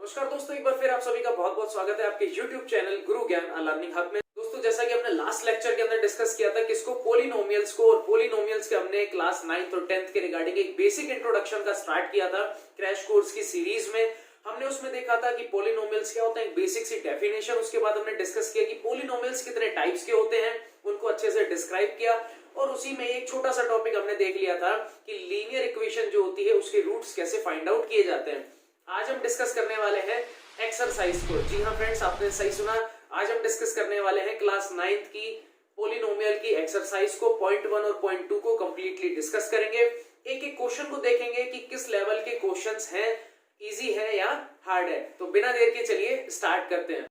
नमस्कार दोस्तों, एक बार फिर आप सभी का बहुत बहुत स्वागत है आपके YouTube चैनल गुरु ज्ञान लर्निंग हब में। दोस्तों, जैसा कि हमने लास्ट लेक्चर के अंदर डिस्कस किया था किसको, पोलिनोमियल्स को, और पोलिनोमियल्स के हमने क्लास 9th और 10th के रिगार्डिंग एक बेसिक इंट्रोडक्शन का स्टार्ट किया था क्रैश कोर्स की सीरीज में। हमने उसमें देखा था कि पोलिनोमियल्स क्या होता है, एक बेसिक सी डेफिनेशन। उसके बाद हमने डिस्कस किया कि पोलिनोमियल्स कितने टाइप्स के होते हैं, उनको अच्छे से डिस्क्राइब किया। और उसी में एक छोटा सा टॉपिक हमने देख लिया था कि लीनियर इक्वेशन जो होती है उसके रूट्स कैसे फाइंड आउट किए जाते हैं। आज हम डिस्कस करने वाले हैं एक्सरसाइज को। जी हाँ फ्रेंड्स, आपने सही सुना। आज हम डिस्कस करने वाले हैं क्लास 9th की पोलिनोमियल की एक्सरसाइज को। पॉइंट 1 और पॉइंट 2 को कंप्लीटली डिस्कस करेंगे। एक एक क्वेश्चन को देखेंगे कि किस लेवल के क्वेश्चंस हैं, इजी है या हार्ड है। तो बिना देर के चलिए स्टार्ट करते हैं।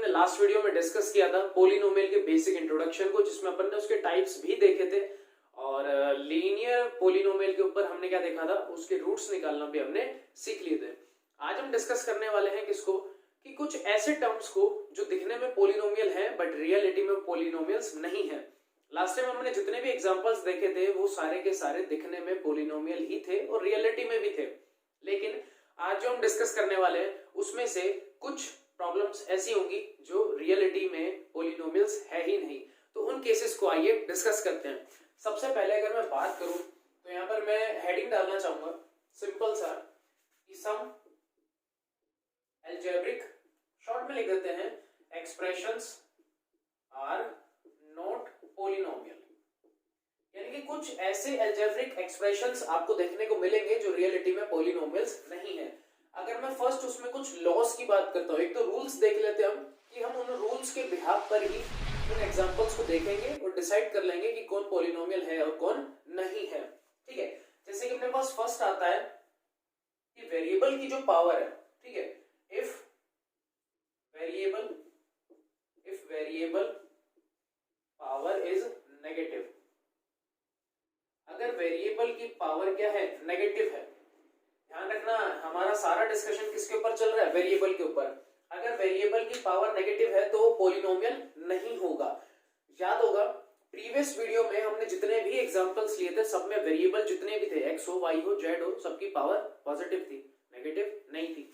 लास्ट वीडियो में डिस्कस किया था पोलिनोमियल के बेसिक इंट्रोडक्शन को, जिसमें अपन ने उसके टाइप्स भी देखे थे, और लीनियर पोलिनोमियल के ऊपर हमने क्या देखा था, उसके रूट्स निकालना भी हमने सीख लिए थे। आज हम डिस्कस करने वाले हैं किसको, कि कुछ ऐसे टर्म्स को जो दिखने में पोलिनोमियल है बट रियलिटी में पोलिनोमियल्स नहीं है। लास्ट टाइम हमने जितने भी एग्जांपल्स देखे थे वो सारे के सारे दिखने में पोलिनोमियल ही थे और रियलिटी में भी थे। लेकिन आज जो हम डिस्कस करने वाले हैं उसमें से कुछ प्रॉब्लम्स ऐसी होंगी जो रियलिटी में पोलिनोमियल्स है ही नहीं। तो उन केसेस को आइए डिस्कस करते हैं। सबसे पहले अगर मैं बात करूं तो यहां पर मैं हेडिंग डालना चाहूंगा सिंपल सा कि सम अलजेब्रिक, शॉर्ट में लिख देते हैं, एक्सप्रेशंस आर नॉट पोलिनोमियल। यानी कि कुछ ऐसे अलजेब्रिक एक्सप्रेशंस आपको देखने को मिलेंगे जो रियलिटी में पोलिनोमियल्स नहीं है। अगर मैं फर्स्ट उसमें कुछ लॉस की बात करता हूं, एक तो रूल्स देख लेते हैं हम कि हम उन रूल्स के बिहाफ पर ही उन एग्जांपल्स को देखेंगे और डिसाइड कर लेंगे कि कौन पोलिनोमियल है और कौन नहीं है। ठीक है, जैसे कि अपने पास फर्स्ट आता है कि वेरिएबल की जो पावर है, ठीक है, if variable power is negative. अगर वेरिएबल की पावर क्या है, नेगेटिव है। ध्यान रखना, हमारा सारा डिस्कशन किसके ऊपर चल रहा है, वेरिएबल के ऊपर। अगर वेरिएबल की पावर नेगेटिव है तो पोलिनोमियल नहीं होगा। याद होगा प्रीवियस वीडियो में हमने जितने भी एग्जांपल्स लिए थे सब में वेरिएबल जितने भी थे, एक्स हो, वाई हो, जेड हो, सबकी पावर पॉजिटिव थी, नेगेटिव नहीं थी।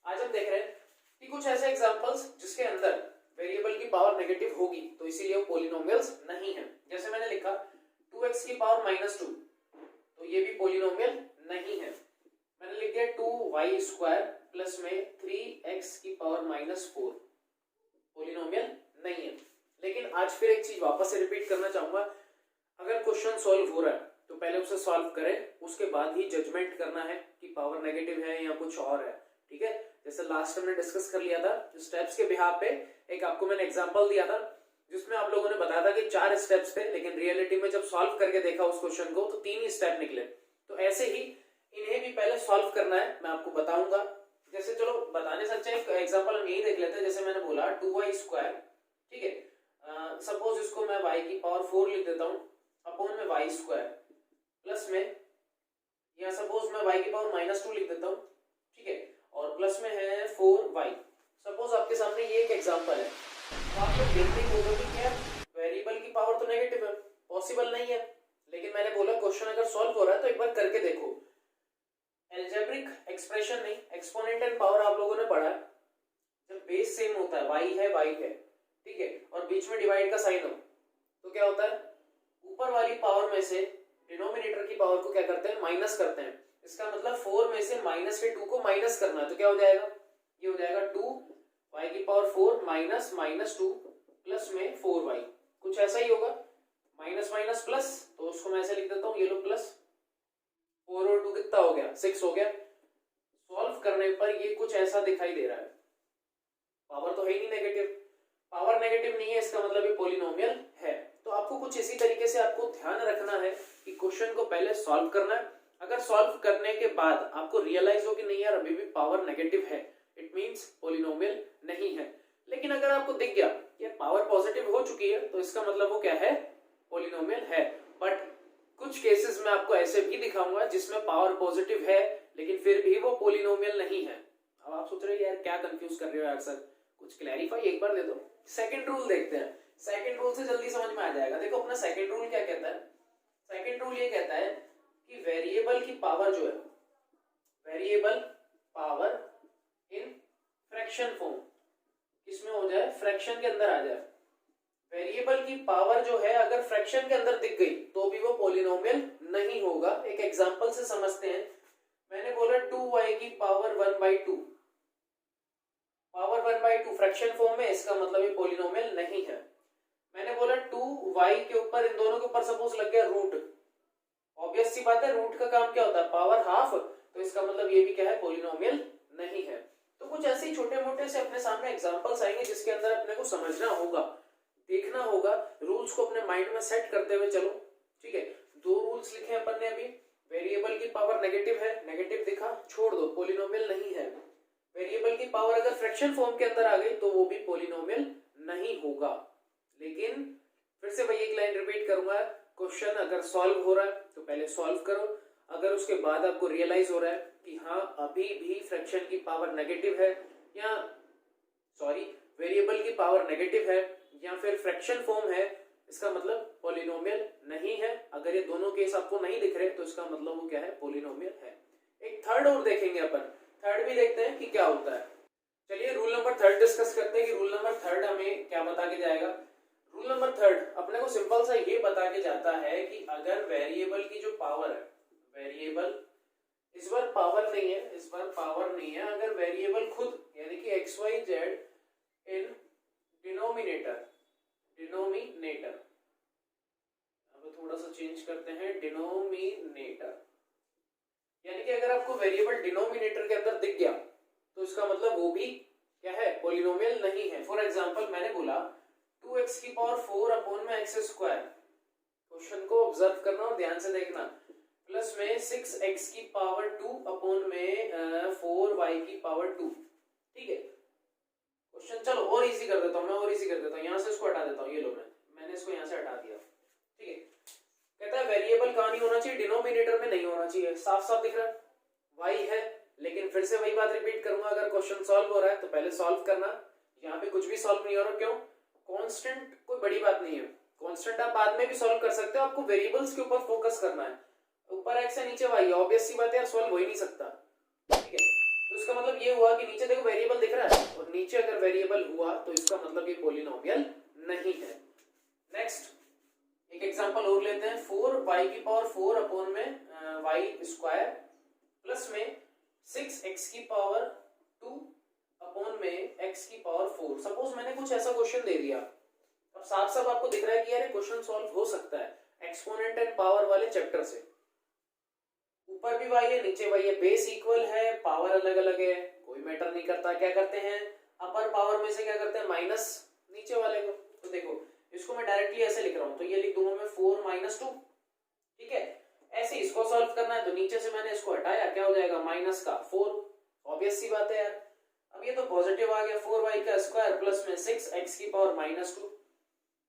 आज हम देख रहे हैं कि कुछ ऐसे एग्जांपल्स जिसके अंदर वेरिएबल की पावर नेगेटिव होगी, तो इसीलिए वो पोलिनोमियल्स नहीं है। जैसे मैंने लिखा 2x की पावर -2, तो ये भी पोलिनोमियल नहीं है। मैंने लिख दिया 2y² प्लस में 3x की पावर -4, पोलिनोमियल नहीं है। लेकिन आज फिर एक चीज वापस से रिपीट करना चाहूंगा, अगर क्वेश्चन सॉल्व हो रहा है तो पहले उसे सॉल्व करें, उसके बाद ही जजमेंट करना है कि पावर नेगेटिव है या कुछ और है। ठीक है, जैसे लास्ट टाइम हमने डिस्कस कर लिया था स्टेप्स के बिहाफ पे, एक आपको मैंने एग्जांपल दिया था जिसमें आप लोगों ने बताया था कि 4 स्टेप्स थे, लेकिन रियलिटी में जब सॉल्व करके देखा उस क्वेश्चन को तो 3 ही स्टेप निकले। तो ऐसे ही इन्हें भी पहले सॉल्व करना है, मैं आपको बताऊंगा। जैसे चलो बताने से अच्छा एक एग्जांपल हम यही देख लेते हैं। जैसे मैंने बोला 2y², ठीक है, सपोज इसको मैं y की पावर 4 लिख देता हूं अपॉन में y² प्लस में, या सपोज मैं y की पावर -2 लिख देता हूं, ठीक है, और प्लस में है 4y। सपोज आपके सामने ये एक एग्जांपल है, तो आप लोग देखते होंगे कि क्या वेरिएबल की पावर तो नेगेटिव है, पॉसिबल नहीं है। लेकिन मैंने बोला क्वेश्चन अगर सॉल्व हो रहा है तो एक बार करके देखो। अलजेब्रिक एक्सप्रेशन नहीं, एक्सपोनेंट एंड पावर आप लोगों ने पढ़ा है। जब बेस सेम होता है, y है, ठीक है, और बीच में डिवाइड का साइन हो, तो क्या होता है, ऊपर वाली पावर में से डिनोमिनेटर की पावर को क्या करते हैं, माइनस करते हैं। इसका मतलब 4 में से माइनस के 2 को माइनस करना है, तो क्या हो जाएगा, ये हो जाएगा 2y की पावर 4 माइनस -2 प्लस में 4y, कुछ ऐसा ही होगा। माइनस माइनस प्लस, तो उसको मैं ऐसे लिख देता हूँ, ये लो प्लस 4 और 2 कितना हो गया, 6 हो गया। सॉल्व करने पर ये कुछ ऐसा दिखाई दे रहा है, पावर तो है ही नहीं नेगेटिव, पावर नेगेटिव नहीं है, इसका मतलब ये पोलिनोमियल है। तो आपको कुछ इसी तरीके से आपको ध्यान रखना है कि क्वेश्चन को पहले सॉल्व करना है। अगर सॉल्व करने के बाद आपको रियलाइज हो कि नहीं यार अभी भी पावर नेगेटिव है, इट मींस पोलिनोमियल नहीं है। लेकिन अगर आपको दिख गया कि पावर पॉजिटिव हो चुकी है तो इसका मतलब वो क्या है, पोलिनोमियल है। बट कुछ केसेस में आपको ऐसे भी दिखाऊंगा जिसमें पावर पॉजिटिव है लेकिन फिर भी वो पोलिनोमियल नहीं है। अब आप सोच रहे हो यार क्या कंफ्यूज कर रहे हो यार सर, कुछ क्लैरिफाई एक बार दे दो। सेकंड रूल देखते हैं। सेकंड रूल से जल्दी समझ में आ जाएगा। देखो अपना सेकंड रूल क्या कहता है, सेकंड रूल ये कहता है कि वेरिएबल की पावर जो है, variable power in fraction form, किसमें हो जाए, फ्रैक्शन के अंदर आ जाए। वेरिएबल की पावर जो है अगर फ्रैक्शन के अंदर दिख गई तो भी वो पॉलिनोमियल नहीं होगा। एक एग्जांपल से समझते हैं। मैंने बोला 2y की पावर 1/2, पावर 1/2 फ्रैक्शन फॉर्म में, इसका मतलब ये पॉलिनोमियल नहीं है। मैंने बोला 2y के ऊपर, इन दोनों के ऊपर सपोज लग गया रूट, ऑब्वियस सी बात है रूट का काम क्या होता है, पावर हाफ, तो इसका मतलब ये भी क्या है, पॉलिनोमियल नहीं है। तो कुछ ऐसे ही छोटे मोटे से अपने सामने एग्जांपल्स आएंगे जिसके अंदर अपने को समझना होगा, देखना होगा, रूल्स को अपने माइंड में सेट करते हुए चलो। ठीक है, 2 रूल्स लिखे अपन ने अभी। वेरिएबल की पावर नेगेटिव है, नेगेटिव दिखा, छोड़ दो, पॉलिनोमियल नहीं है। वेरिएबल की पावर अगर फ्रैक्शन फॉर्म के अंदर आ गई तो वो भी पॉलिनोमियल नहीं होगा। लेकिन फिर से वही एक लाइन रिपीट करूंगा, क्वेश्चन अगर सॉल्व हो रहा है तो पहले सॉल्व करो। अगर उसके बाद आपको रियलाइज हो रहा है कि हाँ अभी भी फ्रैक्शन की पावर नेगेटिव है, या सॉरी वेरिएबल की पावर नेगेटिव है या फिर फ्रैक्शन फॉर्म है, इसका मतलब पॉलिनोमियल नहीं है। अगर ये दोनों केस आपको नहीं दिख रहे तो इसका मतलब वो क्या है, पॉलिनोमियल है। एक थर्ड और देखेंगे अपन, थर्ड भी देखते हैं कि क्या होता है। चलिए रूल नंबर 3 डिस्कस करते हैं कि रूल नंबर 3 हमें क्या बता के जाएगा। रूल नंबर 3 अपने को सिंपल सा ये बता के जाता है कि अगर वेरिएबल की जो पावर है, वेरिएबल इस बार पावर नहीं है, इस बार पावर नहीं है, अगर वेरिएबल खुद यानी कि x y z in denominator, denominator, अब थोड़ा सा चेंज करते हैं, डिनोमिनेटर, यानी कि अगर आपको वेरिएबल डिनोमिनेटर के अंदर दिख गया तो इसका मतलब वो भी क्या है, पॉलिनोमियल नहीं है। फॉर एग्जांपल मैंने बोला 2x की पावर 4 अपॉन में x स्क्वायर, क्वेश्चन को ऑब्जर्व करना और ध्यान से देखना, प्लस में 6x की पावर 2 अपॉन में 4y की पावर 2। ठीक है, क्वेश्चन चलो और इजी कर देता हूं मैं, और इजी कर देता हूं, यहां से इसको हटा देता हूं, ये लो मैंने इसको यहां से हटा दिया। ठीक है, कहता है वेरिएबल कहां नहीं होना चाहिए, डिनोमिनेटर में नहीं होना चाहिए। साफ साफ दिख रहा है y है, लेकिन फिर से वही बात रिपीट करूंगा, अगर क्वेश्चन सॉल्व हो रहा है तो पहले सॉल्व करना। यहाँ पे कुछ भी सॉल्व नहीं हो रहा, क्यों, कांस्टेंट कोई बड़ी बात नहीं है, कांस्टेंट आप बाद में भी सॉल्व कर सकते हो, आपको वेरिएबल्स के ऊपर फोकस करना है। ऊपर x है नीचे y, ऑब्वियस सी बात है यार, सॉल्व हो ही नहीं सकता। ठीक है, तो इसका मतलब ये हुआ कि नीचे देखो वेरिएबल दिख रहा है, और नीचे अगर वेरिएबल हुआ तो इसका मतलब ये पॉलिनोमियल नहीं है। नेक्स्ट एक एग्जांपल और लेते हैं, 4y की पावर 4 अपॉन में y स्क्वायर प्लस में 6x की पावर 2 अपॉन में x की पावर 4। सपोज मैंने कुछ ऐसा क्वेश्चन दे दिया, अब साफ साफ आपको दिख रहा है कि यार क्वेश्चन सॉल्व हो सकता है एक्सपोनेंट एंड पावर वाले चैप्टर से। ऊपर भी y है नीचे y है, बेस इक्वल है, पावर अलग अलग है, कोई मैटर नहीं करता। क्या करते हैं, अपर पावर में से क्या करते हैं, माइनस नीचे वाले को। तो देखो इसको मैं डायरेक्टली ऐसे लिख रहा हूं, तो ये लिख दूंगा मैं 4 - 2। ठीक है, ऐसे इसको सॉल्व करना है तो नीचे से मैंने इसको हटाया, क्या हो जाएगा, माइनस का 4, ऑब्वियस सी बात है यार। अब ये तो पॉजिटिव आ गया, 4y का स्क्वायर प्लस में 6x की पावर -2।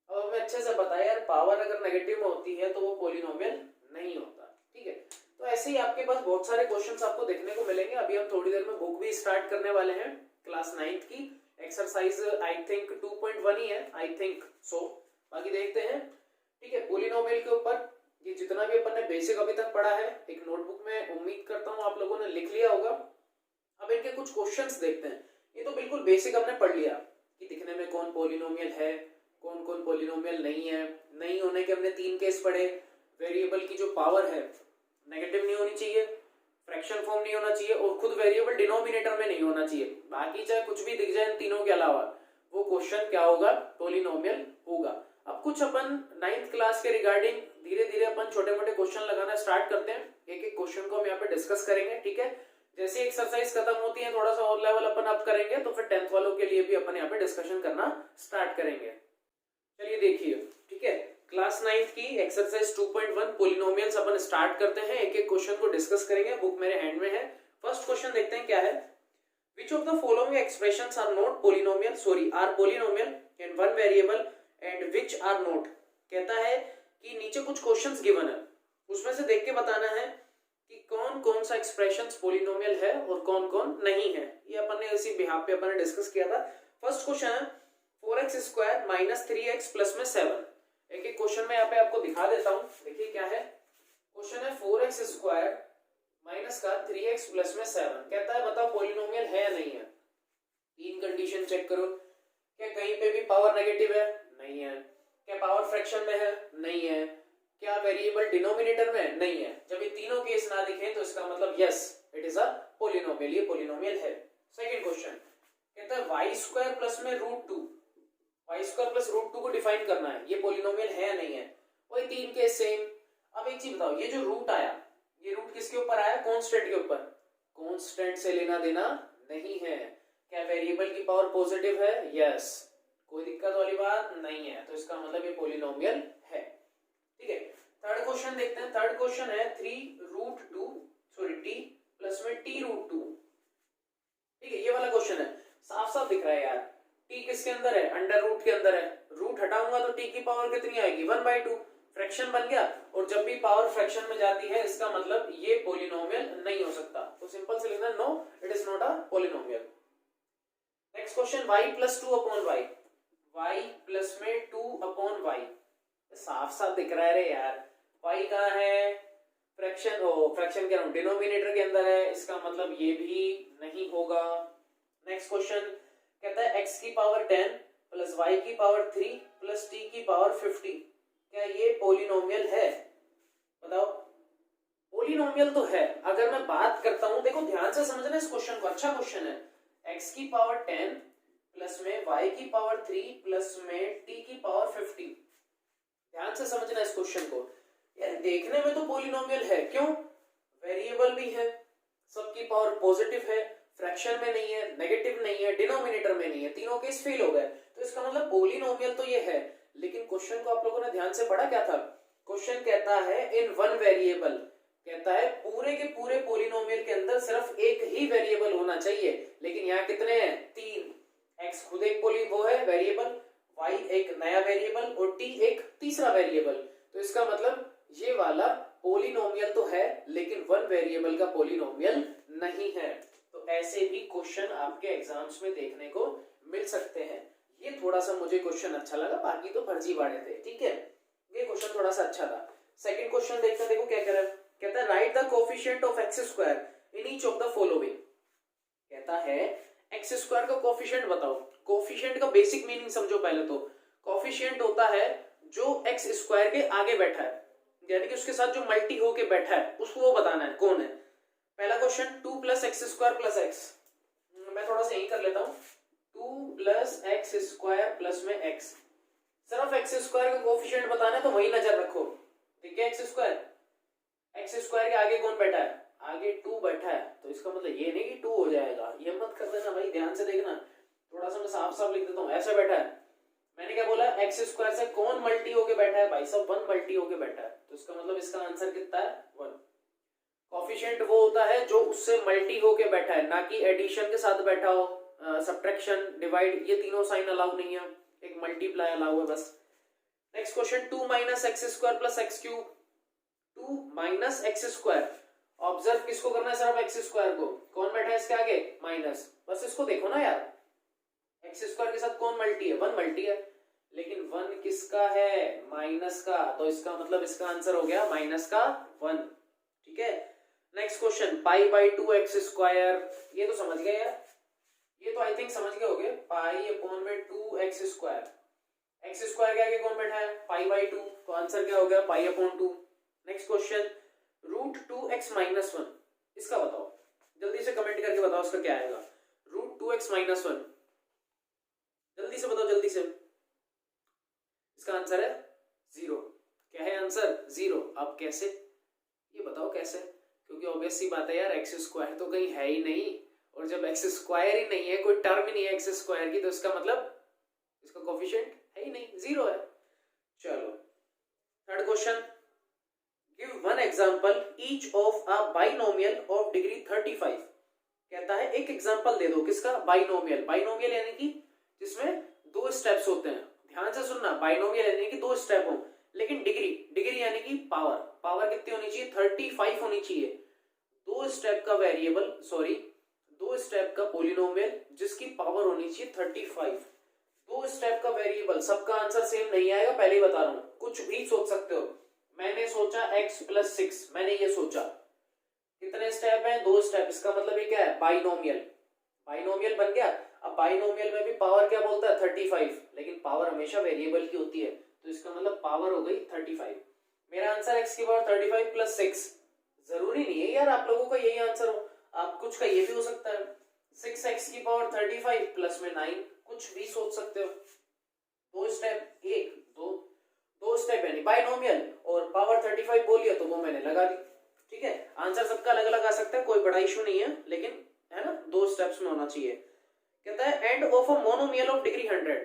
अब हमें अच्छे से पता है यार पावर अगर नेगेटिव में होती है तो वो पॉलिनोमियल नहीं होता। ठीक है, तो ऐसे ही आपके पास बहुत सारे क्वेश्चंस आपको देखने को मिलेंगे। अभी हम थोड़ी देर में बुक भी स्टार्ट करने वाले हैं, क्लास 9th की एक्सरसाइज आई थिंक 2.1 ही है, आई थिंक सो, बाकी देखते हैं। ठीक है, पॉलिनोमियल के ऊपर ये जितना भी अपन ने बेसिक अभी तक पढ़ा है एक नोटबुक में उम्मीद करता हूँ आप लोगों ने लिख लिया होगा। अब इनके कुछ क्वेश्चंस देखते हैं। ये तो बिल्कुल बेसिक हमने पढ़ लिया कि दिखने में कौन पॉलिनोमियल है, कौन कौन पॉलिनोमियल नहीं है। नहीं होने के हमने 3 केस पढ़े, वेरिएबल की जो पावर है नेगेटिव नहीं होनी चाहिए, फ्रैक्शन फॉर्म नहीं होना चाहिए, और खुद वेरिएबल डिनोमिनेटर में नहीं होना चाहिए। बाकी चाहे कुछ भी दिख जाए इन तीनों के अलावा वो क्वेश्चन क्या होगा, पॉलिनोमियल होगा। अब कुछ अपन 9th क्लास के रिगार्डिंग धीरे धीरे अपन छोटे मोटे क्वेश्चन लगाना स्टार्ट करते हैं। एक एक क्वेश्चन को हम यहाँ पे डिस्कस करेंगे। ठीक है, जैसे एक्सरसाइज खत्म होती है थोड़ा सा और लेवल अपन अप करेंगे, तो फिर 10th वालों के लिए भी अपन यहाँ पे डिस्कशन करना स्टार्ट करेंगे। चलिए देखिए, ठीक है, क्लास 9th की एक्सरसाइज 2.1 पॉलिनोमियल्स अपन स्टार्ट करते हैं। एक एक क्वेश्चन को डिस्कस करेंगे, बुक मेरे हैंड में है। फर्स्ट क्वेश्चन देखते हैं क्या है, which of the following expressions are not polynomial, are polynomial in one variable and which are not। कहता है कि नीचे कुछ क्वेश्चंस गिवन है, उसमें से देख के बताना है कि कौन कौन सा एक्सप्रेशंस पॉलिनोमियल है और कौन कौन नहीं है। ये अपन ने इसी बिहाफ पे अपन ने डिस्कस किया था। फर्स्ट क्वेश्चन है 4x² माइनस 3x प्लस में 7। एक एक क्वेश्चन में यहाँ पे आपको दिखा देता हूँ। देखिए क्या है क्वेश्चन है 4x² माइनस का 3x प्लस में 7। कहता है बताओ पॉलिनोमियल है या नहीं है। तीन कंडीशन चेक करो। क्या कहीं पे भी पावर नेगेटिव है? नहीं है। क्या पावर फ्रैक्शन में है? नहीं है। क्या वेरिएबल डिनोमिनेटर में? नहीं है। जब ये तीनों केस ना दिखे तो इसका मतलब yes it is a polynomial, ये पॉलिनोमियल है। सेकंड क्वेश्चन कहता है y² प्लस में √2, y² प्लस √2 को डिफाइन करना है, ये पॉलिनोमियल है या नहीं है। वही तीन केस सेम। अब एक चीज बताओ, ये जो रूट आया, ये रूट किसके ऊपर आया? कांस्टेंट के ऊपर। कांस्टेंट से लेना देना नहीं है। क्या वेरिएबल की पावर पॉजिटिव है? यस। कोई दिक्कत वाली बात नहीं है, तो इसका मतलब ये पॉलिनोमियल है। ठीक है, थर्ड क्वेश्चन देखते हैं। थर्ड क्वेश्चन है 3√2 t प्लस में t√2। ठीक है, ये वाला क्वेश्चन है। साफ साफ दिख रहा है यार, t किसके अंदर है? अंडर रूट के अंदर है। रूट हटाऊंगा तो t की पावर कितनी आएगी? 1/2। फ्रैक्शन बन गया, और जब भी पावर फ्रैक्शन में जाती है इसका मतलब ये पॉलिनोमियल नहीं हो सकता। तो सिंपल से लिखना no it is not a polynomial. Next question y plus 2/y, y plus में 2/y। साफ साफ दिख रहा है रे यार, y कहाँ है? फ्रैक्शन फ्रैक्शन के डिनोमिनेटर के अंदर है, इसका मतलब ये भी नहीं होगा। नेक्स्ट क्वेश्चन कहता है x की पावर 10 प्लस y की पावर 3 प्लस t की पावर 50। क्या ये पॉलिनोमियल है? बताओ। पॉलिनोमियल तो है। अगर मैं बात करता हूं, देखो ध्यान से समझना इस क्वेश्चन को, अच्छा क्वेश्चन है। x की पावर 10 प्लस में y की पावर 3 प्लस में t की पावर 50। ध्यान से समझना इस क्वेश्चन को यार। देखने में तो पॉलिनोमियल है, क्यों? वेरिएबल भी है, सबकी पावर पॉजिटिव है, फ्रैक्शन में नहीं है, नेगेटिव नहीं है, डिनोमिनेटर में नहीं है, तीनों केस फेल हो गए, तो इसका मतलब पॉलिनोमियल तो ये है। लेकिन क्वेश्चन को आप लोगों ने ध्यान से पढ़ा क्या था? क्वेश्चन कहता है इन वन वेरिएबल, कहता है पूरे के पूरे पॉलिनोमियल के अंदर सिर्फ एक ही वेरिएबल होना चाहिए, लेकिन यहाँ कितने हैं? 3। x खुद एक वो है वेरिएबल, y एक नया वेरिएबल और t एक तीसरा वेरिएबल। तो इसका मतलब ये वाला पॉलिनोमियल तो है, लेकिन वन वेरिएबल का पॉलिनोमियल नहीं है। तो ऐसे भी क्वेश्चन आपके एग्जाम्स में देखने को मिल सकते हैं। ये थोड़ा सा मुझे क्वेश्चन अच्छा लगा, बाकी तो फर्जीवाड़े थे। ठीक है, ये क्वेश्चन थोड़ा सा अच्छा था। सेकंड क्वेश्चन देखते हैं, देखो क्या कह रहा है। कहता है right the coefficient of x² in each of the following. कहता है x² का कोफिशिएंट बताओ। कोफिशिएंट का बेसिक मीनिंग समझो पहले तो। कोफिशिएंट होता है जो x² के आगे बैठा है, यानी कि उसके साथ जो मल्टी होके बैठा है उसको वो बताना है कौन है। पहला क्वेश्चन 2 + x² + x। मैं थोड़ा सा यही कर लेता हूं, 2 + x² प्लस में x। सिर्फ x² का कोफिशिएंट बताना है तो वही नजर रखो। ठीक है, x² के आगे कौन बैठा है? आगे 2 बैठा है, तो इसका मतलब ये नहीं कि 2 हो जाएगा, ये मत कर देना भाई, ध्यान से देखना। थोड़ा सा मैं साफ साफ लिख देता हूँ, ऐसा बैठा है। मैंने क्या बोला? x² से कौन मल्टी होके बैठा है? भाई साहब 1 मल्टी होके बैठा है, तो इसका मतलब इसका आंसर कितना है? 1। कोफिशिएंट वो होता है जो उससे मल्टी होके बैठा है, ना कि एडिशन के साथ बैठा हो। सब्ट्रैक्शन, डिवाइड, ये तीनों साइन अलाउ नहीं है, एक मल्टीप्लाई अलाउ है बस। Next question 2 - x² + x³। 2 - x²। Observe किसको करना है? सिर्फ x² को। कौन बैठा है इसके आगे? माइनस। बस इसको देखो ना यार, x² के साथ कौन मल्टी है? 1 मल्टी है, लेकिन 1 किसका है? माइनस का, तो इसका मतलब इसका आंसर हो गया -1। ठीक है, नेक्स्ट क्वेश्चन π/2x²। ये तो समझ गए यार, ये तो आई थिंक समझ गए होगे। π/2x²। x² के आगे कौन बैठा है? π/2, तो आंसर क्या हो गया? π/2। Next question √2x - 1। इसका बताओ, जल्दी से कमेंट करके बताओ इसका क्या आएगा। √2x - 1, जल्दी से बताओ, जल्दी से। इसका आंसर है 0। क्या है आंसर? 0। अब कैसे, ये बताओ कैसे? क्योंकि ऑब्वियस सी बात है यार, x² तो कहीं है ही नहीं, और जब x² ही नहीं है, कोई टर्म ही नहीं है x² की, तो इसका मतलब इसका कोफिशिएंट है ही नहीं, 0 है। चलो third question, give one example each of a binomial of degree 35। कहता है एक एग्जांपल दे दो, किसका? बाइनोमियल। बाइनोमियल यानी कि जिसमें 2 स्टेप्स होते हैं। ध्यान से सुनना, बाइनोमियल यानी कि 2 स्टेप हो, लेकिन डिग्री यानी कि पावर कितनी होनी चाहिए? 35 होनी चाहिए। 2 स्टेप का वेरिएबल, 2 स्टेप का पॉलिनोमियल जिसकी पावर होनी चाहिए 35। दो स्टेप का वेरिएबल, सबका आंसर सेम नहीं आएगा, पहले ही बता रहा हूं, कुछ भी सोच सकते हो। मैंने सोचा x + 6, मैंने ये सोचा, कितने स्टेप हैं, दो स्टेप, इसका मतलब ये क्या है, बाइनोमियल, बाइनोमियल बन गया। अब बाइनोमियल में भी पावर क्या बोलता है, 35, लेकिन पावर हमेशा वेरिएबल की होती है, तो इसका मतलब पावर हो गई 35। मेरा आंसर x की पावर 35 + 6, जरूरी नहीं है यार आप लोगों का यही आंसर हो, आप कुछ का ये भी हो सकता है, 6x की पावर 35 प्लस में 9, कुछ भी सोच सकते हो। दो स्टेप, एक दो स्टेप यानी बाइनोमियल, और पावर 35 बोलिए तो वो मैंने लगा दी, ठीक है। आंसर सबका अलग अलग आ सकता है, कोई बड़ा इशू नहीं है, लेकिन है ना, दो स्टेप्स में होना चाहिए। कहता है end of a monomial of degree 100,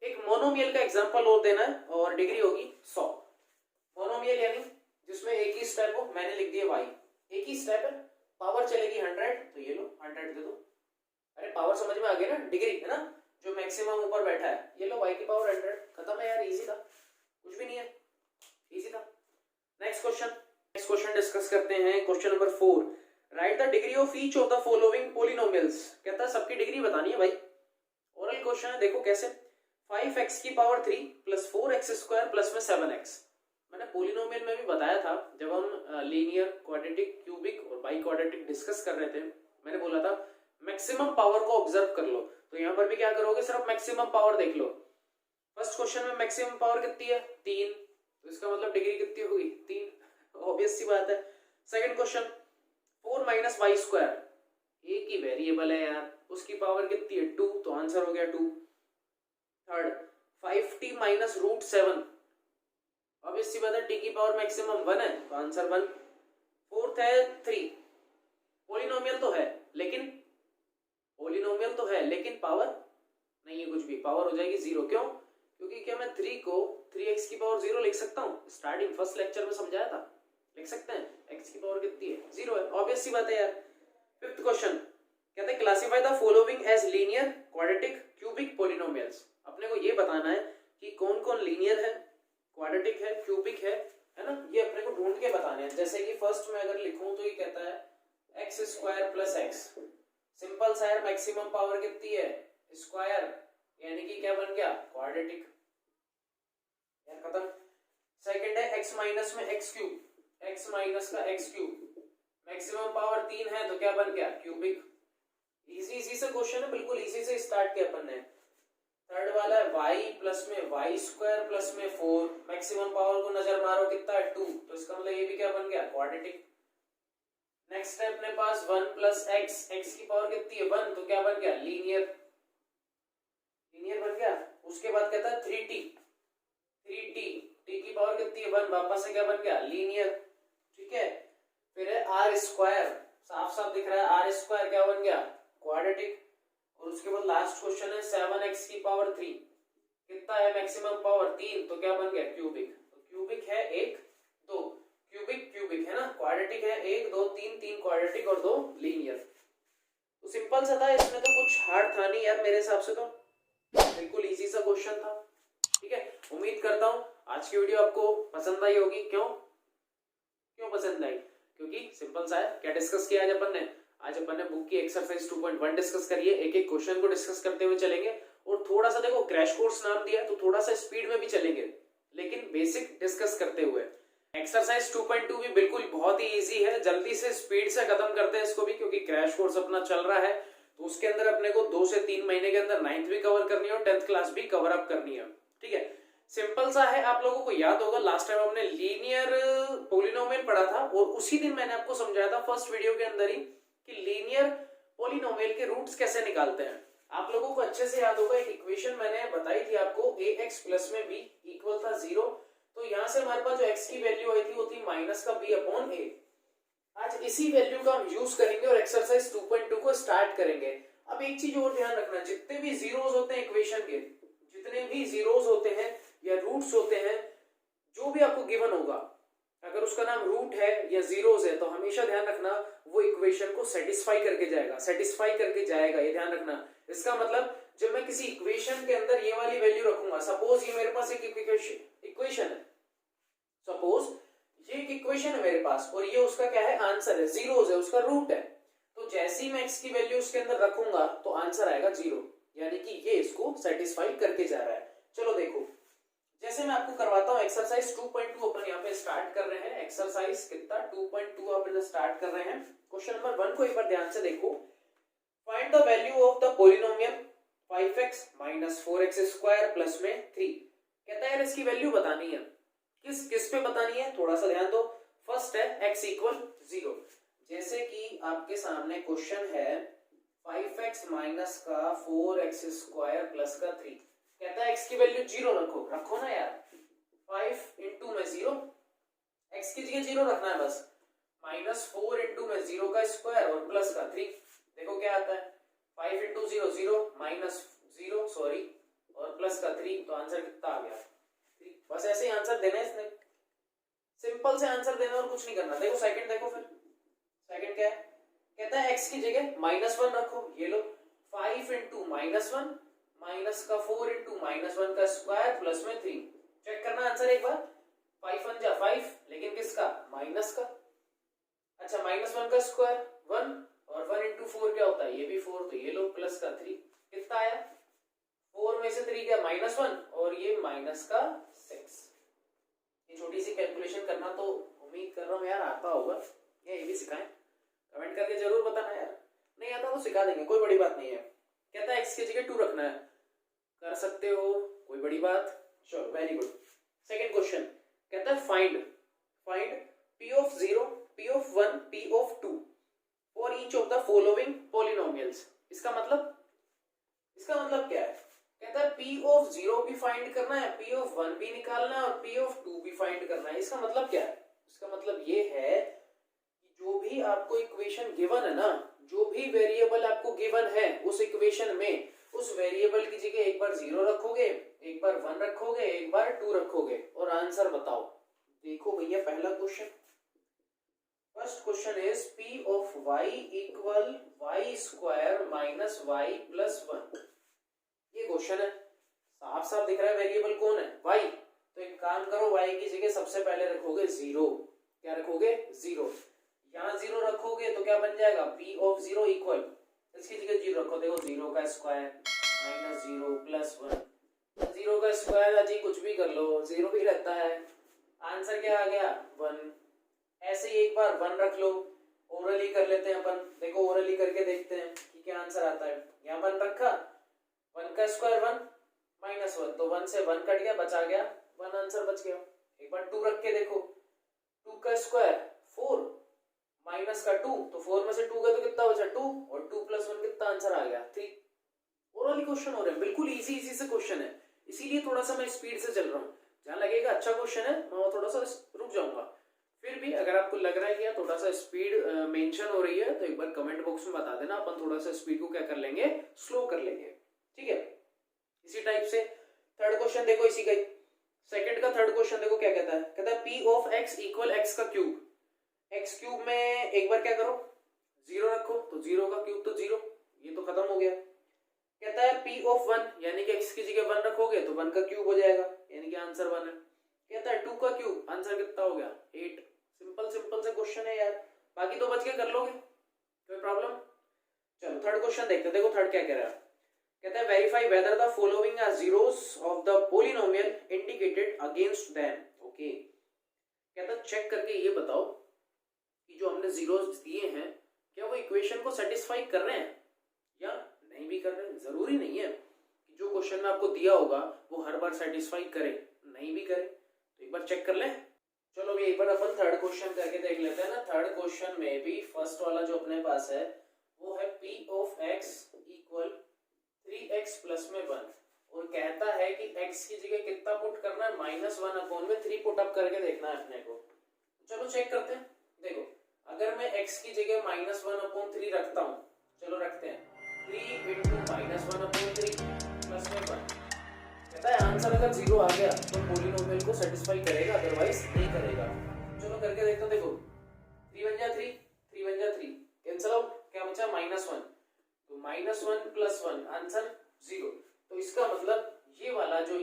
एक मोनोमियल का एग्जांपल और देना है, और डिग्री होगी 100। मोनोमियल यानी जिसमें एक ही स्टेप हो, मैंने लिख दिया y, एक ही स्टेप है, पावर चलेगी 100, तो ये लो 100 दे दो। अरे पावर समझ में आ गया ना, डिग्री है ना, जो मैक्सिमम ऊपर बैठा है, ये लो y की पावर 100, खत्म है यार, इजी था, कुछ भी नहीं है, इजी था। नेक्स्ट क्वेश्चन डिस्कस करते हैं, question number 4, right the degree of each of the following polynomials. कहता है सबकी डिग्री बतानी है भाई, ओरल क्वेश्चन है, देखो कैसे, 5x की पावर 3 + 4x² प्लस में 7x। मैंने पॉलिनोमियल में भी बताया था, जब हम लीनियर, क्वाड्रेटिक, क्यूबिक और बाई क्वाड्रेटिक डिस्कस कर रहे थे, मैंने बोला था मैक्सिमम पावर को ऑब्जर्व कर लो, तो यहाँ पर भी क्या करोगे, सिर्फ मैक्सिमम पावर देख लो। फर्स्ट क्वेश्चन में मैक्सिमम पावर कितनी है, 3, तो इसका मतलब डिग्री कितनी होगी, 3, ऑब्वियस सी बात है। सेकंड क्वेश्चन 4 - y², एक ही वेरिएबल है यार, उसकी पावर कितनी है, 2, तो आंसर हो गया 2। थर्ड 5t - √7, ऑब्वियस सी बात है, t की पावर मैक्सिमम 1 है, तो आंसर 1। फोर्थ है 3, पॉलिनोमियल तो है लेकिन पावर नहीं है कुछ भी, पावर हो जाएगी 0, क्यों, क्योंकि क्या मैं 3 को 3x की पावर 0 लिख सकता हूँ, स्टार्टिंग फर्स्ट लेक्चर में समझाया था, लिख सकते हैं, x की पावर कितनी है, 0 है, ऑब्वियस सी बात है यार। फिफ्थ क्वेश्चन कहते हैं classify the following as linear, quadratic, cubic polynomials. अपने को ये बताना है कि कौन कौन लीनियर है, क्वाड्रेटिक है, क्यूबिक है ना, ये अपने को ढूंढ के बताने हैं। जैसे कि फर्स्ट में अगर लिखूं तो ये कहता है x² + x, सिंपल सा है, मैक्सिमम पावर कितनी है, स्क्वायर, यानी कि क्या बन गया, क्वाड्रेटिक, यार खत्म। सेकंड है x माइनस में x³, x माइनस का x³, मैक्सिमम पावर 3 है, तो क्या बन गया, क्यूबिक। इजी से क्वेश्चन है, बिल्कुल इजी से स्टार्ट किया अपन ने। थर्ड वाला है y प्लस में y² प्लस में 4, मैक्सिमम पावर को नजर मारो कितना है, 2, तो इसका मतलब ये भी क्या बन गया, क्वाड्रेटिक। नेक्स्ट है अपने पास 1 + x, x की पावर कितनी है, 1, तो क्या बन गया, लीनियर बन गया। उसके बाद कहता है 3t, t की पावर कितनी है, 1, वापस से क्या बन गया, लीनियर, ठीक है। फिर है r², साफ दिख रहा है, r² क्या बन गया, क्वाड्रेटिक। और उसके बाद लास्ट क्वेश्चन है 7x की पावर 3, कितना है मैक्सिमम पावर, 3, तो क्या बन गया, क्यूबिक। तो क्यूबिक है 1 2, क्यूबिक है ना, क्वाड्रेटिक है 1 2 3 क्वाड्रेटिक और 2 लीनियर। तो सिंपल सा था, इसमें तो कुछ हार्ड था नहीं यार, मेरे हिसाब से तो बिल्कुल इजी सा क्वेश्चन था, ठीक है। उम्मीद करता हूँ आज की वीडियो आपको पसंद आई होगी। क्यों पसंद आई, क्योंकि सिंपल सा है। क्या डिस्कस किया आज अपन ने बुक की एक्सरसाइज 2.1 डिस्कस करिए, एक एक क्वेश्चन को डिस्कस करते हुए चलेंगे, और थोड़ा सा देखो क्रैश कोर्स नाम दिया तो थोड़ा सा स्पीड में भी चलेंगे, लेकिन बेसिक डिस्कस करते हुए। एक्सरसाइज 2.2 भी बिल्कुल बहुत ही इजी है, जल्दी से स्पीड से खत्म करते हैं इसको भी, क्योंकि क्रैश कोर्स अपना चल रहा है, तो उसके अंदर अपने को 2 से 3 महीने के अंदर 9th भी कवर करनी है और 10th क्लास भी कवर अप करनी है, ठीक है। सिंपल सा है, आप लोगों को याद होगा लास्ट टाइम हमने लीनियर पॉलिनोमियल पढ़ा था, और उसी दिन मैंने आपको समझाया था फर्स्ट वीडियो के अंदर ही कि लीनियर पॉलिनोमियल के रूट्स कैसे निकालते हैं। आप लोगों को अच्छे से याद होगा, एक इक्वेशन मैंने बताई थी आपको, ax प्लस में b इक्वल था 0, तो यहां से हमारे पास जो x की वैल्यू आई थी वो थी -b/a। आज इसी वैल्यू का हम यूज करेंगे और एक्सरसाइज 2.2 को स्टार्ट करेंगे। अब एक चीज और ध्यान रखना, जितने भी जीरोस होते हैं इक्वेशन के, जितने भी जीरोस होते हैं या रूट्स होते हैं, जो भी आपको गिवन होगा, अगर उसका नाम रूट है या जीरोस है, तो हमेशा ध्यान रखना वो इक्वेशन को सेटिस्फाई करके जाएगा, ये ध्यान रखना। इसका मतलब जब मैं किसी इक्वेशन के अंदर ये वाली वैल्यू रखूंगा, सपोज ये मेरे पास एक इक्वेशन है, सपोज ये एक इक्वेशन है मेरे पास, और ये उसका क्या है, आंसर है, जीरोस है, उसका रूट है, तो जैसे ही मैं x की वैल्यू उसके अंदर रखूंगा तो आंसर आएगा 0। यानी कि ये इसको सेटिस्फाई करके जा रहा है। चलो देखो, जैसे मैं आपको करवाता हूं एक्सरसाइज 2.2 अपन यहाँ पे स्टार्ट कर रहे हैं। एक्सरसाइज कितना 2.2 अपन स्टार्ट कर रहे हैं। क्वेश्चन नंबर 1 को एक बार ध्यान से देखो। Find the value of the polynomial 5x - 4x square plus में 3। कहता है यार इसकी वैल्यू बतानी है। किस किस पे बतानी है, थोड़ा सा ध्यान दो। फर्स्ट है x = 0। जैसे कि आपके सामने क्वेश्चन है 5x माइनस का 4x स्क्वायर प्लस का 3। कहता है x की वैल्यू 0 रखो। रखो ना यार, 5 × में 0, x की जगह 0 रखना है बस। -4 × में 0 का स्क्वायर और प्लस का 3। देखो क्या आता है, 5 × 0 0 -0 सॉरी और प्लस का 3, तो आंसर कितना आ गया 3। बस ऐसे ही आंसर देना है इसने, सिंपल से आंसर देना और कुछ नहीं करना। देखो सेकंड, देखो फिर सेकंड क्या है, कहता है x की जगह -1 रखो। ये लो 5 × -1 माइनस का 4 × -1 का स्क्वायर प्लस में 3। चेक करना आंसर एक बार। 5 × 1 = 5, लेकिन किसका, माइनस का। अच्छा -1 का स्क्वायर 1 और 1 × 4 क्या होता है, ये भी 4, तो ये लो प्लस का 3। कितना आया, 4 में से 3 क्या, -1 और ये माइनस का 6। ये छोटी सी कैलकुलेशन करना तो उम्मीद कर रहा हूँ यार आता होगा, या ये भी सिखाएं। कमेंट करके जरूर बताना यार, नहीं आता तो सिखा देंगे, कोई बड़ी बात नहीं है। कहता है x की जगह 2 रखना है, कर सकते हो, कोई बड़ी बात। चलो वेरी गुड। सेकंड क्वेश्चन कहता है find p of 0, p of 1, p of 2 for each of the following polynomials। इसका मतलब क्या है, कहता है p of 0 भी फाइंड करना है, p of 1 भी निकालना है और p of 2 भी फाइंड करना है। इसका मतलब क्या है, इसका मतलब ये है कि जो भी आपको इक्वेशन गिवन है ना, जो भी वेरिएबल आपको गिवन है उस इक्वेशन में, उस वेरिएबल की जगह एक बार 0 रखोगे, एक बार 1 रखोगे, एक बार 2 रखोगे और आंसर बताओ। देखो भैया पहला question, first question is p of y = y² - y + 1। ये क्वेश्चन है, साफ साफ दिख रहा है वेरिएबल कौन है, y। तो एक काम करो, y की जगह सबसे पहले रखोगे 0। क्या रखोगे, 0। यहाँ 0 रखोगे तो क्या बन जाएगा, p of 0 = इसकी जगह 0 रखो। देखो 0 का स्क्वायर -0 + 1। 0 का स्क्वायर अजी कुछ भी कर लो, 0 भी रहता है। आंसर क्या आ गया, 1। ऐसे ही एक बार 1 रख लो, ओरली कर लेते हैं अपन। देखो ओरली करके देखते हैं कि क्या आंसर आता है। यहाँ 1 रखा, 1 का स्क्वायर 1 -1, तो 1 से 1 कट गया, बचा गया 1, आंसर बच गया। एक बार 2 रख के देखो, 2 का स्क्वायर 4 माइनस का 2, तो 4 में से 2 का तो कितना बचा 2 और 2 + 1 कितना आंसर आ गया 3। ओरली क्वेश्चन हो रहे हैं, बिल्कुल इजी से क्वेश्चन है, इसीलिए थोड़ा सा मैं स्पीड से चल रहा हूँ। जहां लगेगा अच्छा क्वेश्चन है मैं थोड़ा सा रुक जाऊंगा। फिर भी अगर आपको लग रहा है कि यार थोड़ा सा स्पीड मेंशन हो रही है तो एक बार कमेंट बॉक्स में बता देना, अपन थोड़ा सा स्पीड को क्या कर लेंगे, स्लो कर लेंगे, ठीक है। इसी टाइप से थर्ड क्वेश्चन देखो, इसी का सेकंड का थर्ड क्वेश्चन देखो क्या कहता है। कहता है p of x = x³ में एक बार क्या करो, 0 रखो, तो 0 का क्यूब तो 0, ये तो खत्म हो गया। कहता है p of 1 यानी कि x की जगह 1 रखोगे तो 1 का क्यूब हो जाएगा, यानी कि आंसर 1 है। कहता है 2 का क्यूब, आंसर कितना हो गया 8। सिंपल से क्वेश्चन है यार, बाकी तो बच के कर लोगे, कोई प्रॉब्लम। चलो थर्ड क्वेश्चन देखते हैं। देखो थर्ड क्या कह रहा है, कहता है verify whether the following are zeros of the polynomial indicated against them. Okay, कहता है चेक करके ये बताओ कि जो हमने जीरोस दिए हैं क्या वो इक्वेशन को सेटिस्फाई कर रहे हैं या नहीं भी कर रहे हैं। जरूरी नहीं है कि जो क्वेश्चन में आपको दिया होगा वो हर बार सेटिस्फाई करे, नहीं भी करे, तो एक बार चेक कर लें। चलो अभी एक बार अपन थर्ड क्वेश्चन करके देख लेते हैं ना। थर्ड क्वेश्चन में भी फर्स्ट वाला जो अपने पास है वो है p of x = 3x + में 1 और कहता है कि x की जगह कितना पुट करना है, -1/में 3 पुट अप करके देखना है अपने को। चलो चेक करते हैं। देखो अगर मैं x की जगह -1/3 रखता हूँ, चलो रखते हैं 3 × -1/3 + में 1। कहता है आंसर अगर 0 आ गया तो पॉलिनोमियल को सेटिस्फाई करेगा, अदरवाइज नहीं करेगा। चलो करके देखते हैं। देखो 3 × 3 3 × 3 कैंसिल आउट, क्या बचा -1, तो -1 + 1 आंसर 0। तो इसका मतलब ये वाला जो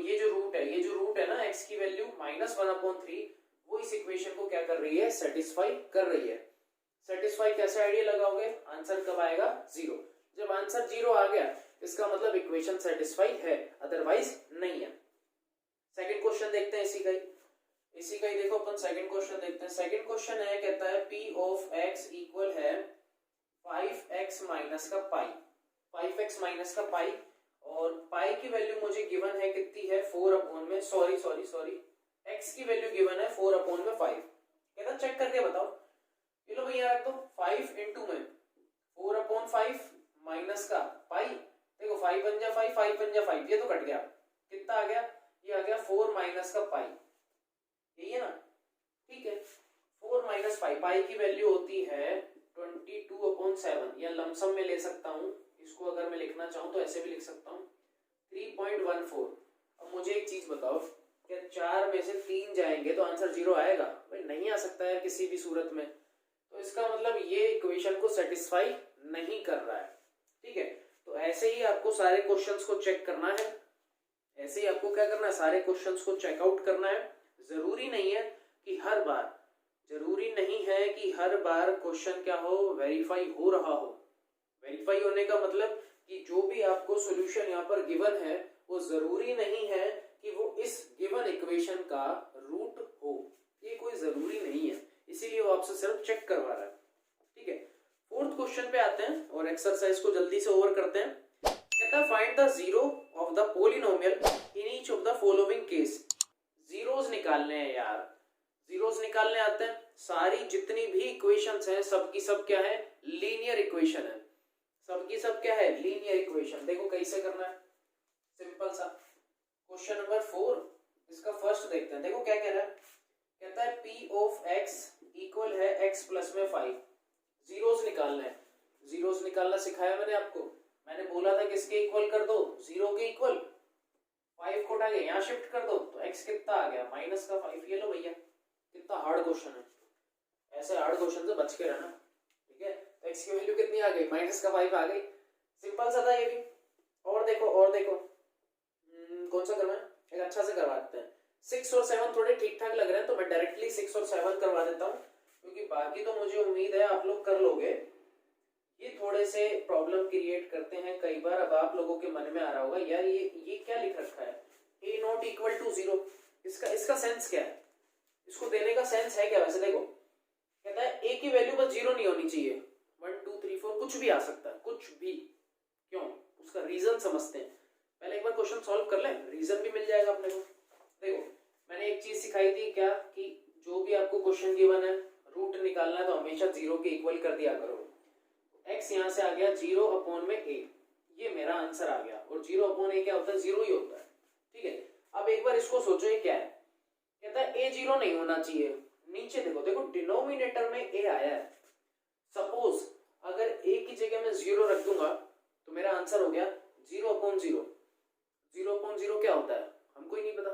रूट है ना x की वैल्यू -1/3, वो इस इक्वेशन को क्या कर रही है, सेटिस्फाई कर रही है। सेटिस्फाई कैसे आइडिया लगाओगे, आंसर कब आएगा 0। जब आंसर 0 आ गया इसका मतलब इक्वेशन सेटिस्फाई है, अदरवाइज नहीं है। सेकंड क्वेश्चन देखते हैं इसी का ही देखो अपन सेकंड क्वेश्चन देखते हैं। सेकंड क्वेश्चन है, कहता है p ऑफ x इक्वल है 5x माइनस का पाई, 5x माइनस का पाई, और पाई की वैल्यू मुझे गिवन है कितनी है 4 अपॉन में सॉरी x की वैल्यू गिवन है 4 अपॉन में 5। कहता चेक करके बताओ। ये लो भैया रख दो 5 इंटू में 4 अपॉन 5 माइनस का पाई, देखो 5 बन जा 5, 5 बन जा 5, ये तो कट गया, कितना आ गया, ये आ गया 4 माइनस का पाई, यही है ना, ठीक है। 4 माइनस पाई, पाई की वैल्यू होती है 22 अपॉन 7, या लमसम में ले सकता हूं इसको, अगर मैं लिखना चाहूं तो ऐसे भी लिख सकता हूं 3.14। अब मुझे एक चीज बताओ, क्या 4 में से 3 जाएंगे तो आंसर 0 आएगा? भाई नहीं आ सकता है किसी भी सूरत में, तो इसका मतलब ये इक्वेशन को सेटिस्फाई नहीं कर रहा है, ठीक है। तो ऐसे ही आपको सारे क्वेश्चंस को चेक करना है, ऐसे ही आपको क्या करना है, सारे क्वेश्चंस को चेकआउट करना है। जरूरी नहीं है कि हर बार क्वेश्चन क्या हो, वेरीफाई हो रहा हो। वेरीफाई होने का मतलब कि जो भी आपको सॉल्यूशन यहाँ पर गिवन है वो जरूरी नहीं है कि वो इस गिवन इक्वेशन का रूट हो, ये कोई जरूरी नहीं है, इसीलिए वो आपसे सिर्फ चेक करवा रहा है, ठीक है। फोर्थ क्वेश्चन पे आते हैं और एक्सरसाइज को जल्दी से ओवर करते हैं। कहता है find the zero of the polynomial in each of the following case. Zeros निकालने हैं यार, जीरोस निकालने आते हैं। सारी जितनी भी इक्वेशंस हैं सबकी सब क्या है, लीनियर इक्वेशन है, सबकी सब क्या है, लीनियर इक्वेशन। देखो कैसे करना है, सिंपल सा क्वेश्चन नंबर 4, इसका फर्स्ट देखते हैं। देखो क्या कह रहा है, कहता है p ऑफ x इक्वल है x प्लस में 5। जीरोस निकालना है, जीरोस निकालना सिखाया मैंने आपको, मैंने बोला था किसके इक्वल कर दो, 0 के इक्वल। 5 को उठा के यहाँ शिफ्ट कर दो तो x कितना आ गया, माइनस का 5। ये लो भैया, कितना हार्ड क्वेश्चन है, ऐसे हार्ड क्वेश्चन से बच के रहना, ठीक है। तो x की वैल्यू कितनी आ गई, माइनस का 5 आ गई, सिंपल सा था ये भी। और देखो कौन सा करना है, एक अच्छा से करवा देते हैं। 6 और 7 थोड़े ठीक ठाक लग रहे हैं तो मैं डायरेक्टली 6 और 7 करवा देता हूँ, क्योंकि बाकी तो मुझे उम्मीद है आप लोग कर लोगे। ये थोड़े से प्रॉब्लम क्रिएट करते हैं कई बार। अब आप लोगों के मन में आ रहा होगा यार ये क्या लिख रखा है, a नॉट इक्वल टू 0, इसका सेंस क्या है, इसको देने का सेंस है क्या? वैसे देखो कहता है a की वैल्यू बस 0 नहीं होनी चाहिए, 1 2 3 4 कुछ भी आ सकता है, कुछ भी। क्यों, उसका रीजन समझते हैं। पहले एक बार क्वेश्चन सॉल्व कर लें, रीजन भी मिल जाएगा अपने को। देखो मैंने एक चीज सिखाई थी क्या, कि जो भी आपको क्वेश्चन गिवन है रूट निकालना है तो हमेशा 0 के इक्वल कर दिया करो। x यहाँ से आ गया 0 अपॉन में a, ये मेरा आंसर आ गया। और 0 अपॉन a क्या होता है, 0 ही होता है, ठीक है। अब एक बार इसको सोचो, ये क्या है, कहता है a 0 नहीं होना चाहिए। नीचे देखो डिनोमिनेटर में a आया है। सपोज अगर a की जगह मैं 0 रख दूंगा तो मेरा आंसर हो गया 0 अपॉन 0। 0 अपॉन 0 क्या होता है हमको ही नहीं पता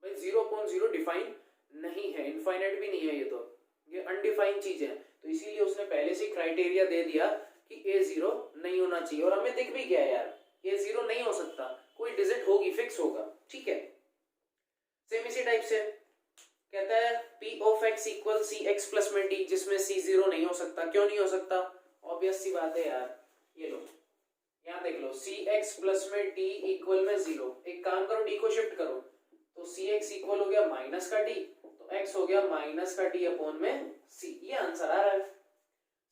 भाई। 0 अपॉन 0 डिफाइन नहीं है, इनफाइनाइट भी नहीं है, ये अनडिफाइंड चीज है। तो इसीलिए उसने पहले से क्राइटेरिया दे दिया कि a 0 नहीं होना चाहिए। और हमें दिख भी गया यार a 0 नहीं हो सकता, कोई डिजिट होगी, फिक्स होगा, ठीक है। सेम इसी टाइप से कहता है p of x equal c x plus में d, जिसमें c 0 नहीं हो सकता। क्यों नहीं हो सकता, ऑब्वियस सी बात है यार। ये लो यहाँ देख लो, सी एक्स प्लस में d इक्वल में 0। एक काम करो, d को शिफ्ट करो तो सी एक्स इक्वल हो गया माइनस का d, तो x हो गया माइनस का d अपॉन में c। ये आंसर आ रहा है।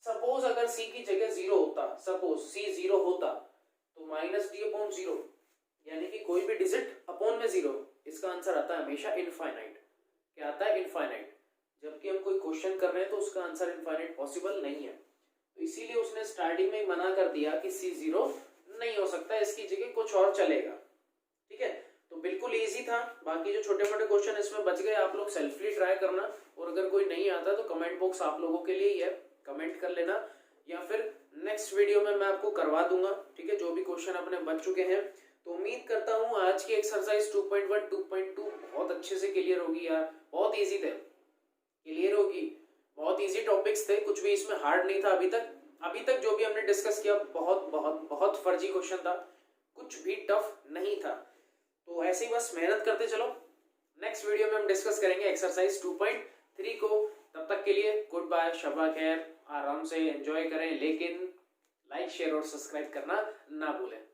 सपोज अगर c की जगह 0 होता, सपोज c 0 होता तो माइनस d अपॉन 0, यानी कि कोई भी डिजिट अपॉन में 0, इसका आंसर आता है हमेशा इनफाइनाइट। क्या आता है, इनफाइनाइट। जबकि हम कोई क्वेश्चन कर रहे हैं तो उसका आंसर इनफाइनाइट पॉसिबल नहीं है। तो इसीलिए उसने स्टार्टिंग में मना कर दिया कि c 0 नहीं हो सकता, इसकी जगह कुछ और चलेगा, ठीक है। तो बिल्कुल इजी था। बाकी जो छोटे मोटे क्वेश्चन इसमें बच गए, आप लोग सेल्फली ट्राई करना। और अगर कोई नहीं आता तो कमेंट बॉक्स आप लोगों के लिए ही है, कमेंट कर लेना, या फिर नेक्स्ट वीडियो में मैं आपको करवा दूंगा, ठीक है, जो भी क्वेश्चन अपने बच चुके हैं। तो उम्मीद करता हूँ आज की एक्सरसाइज 2.1 2.2 बहुत अच्छे से क्लियर होगी यार। बहुत इजी थे, क्लियर होगी, बहुत इजी टॉपिक्स थे, कुछ भी इसमें हार्ड नहीं था अभी तक जो भी हमने डिस्कस किया बहुत बहुत बहुत फर्जी क्वेश्चन था, कुछ भी टफ नहीं था। तो ऐसे ही बस मेहनत करते चलो। नेक्स्ट वीडियो में हम डिस्कस करेंगे एक्सरसाइज 2.3 को। तब तक के लिए गुड बाय, शबा खैर, आराम से एंजॉय करें, लेकिन लाइक शेयर और सब्सक्राइब करना ना भूलें।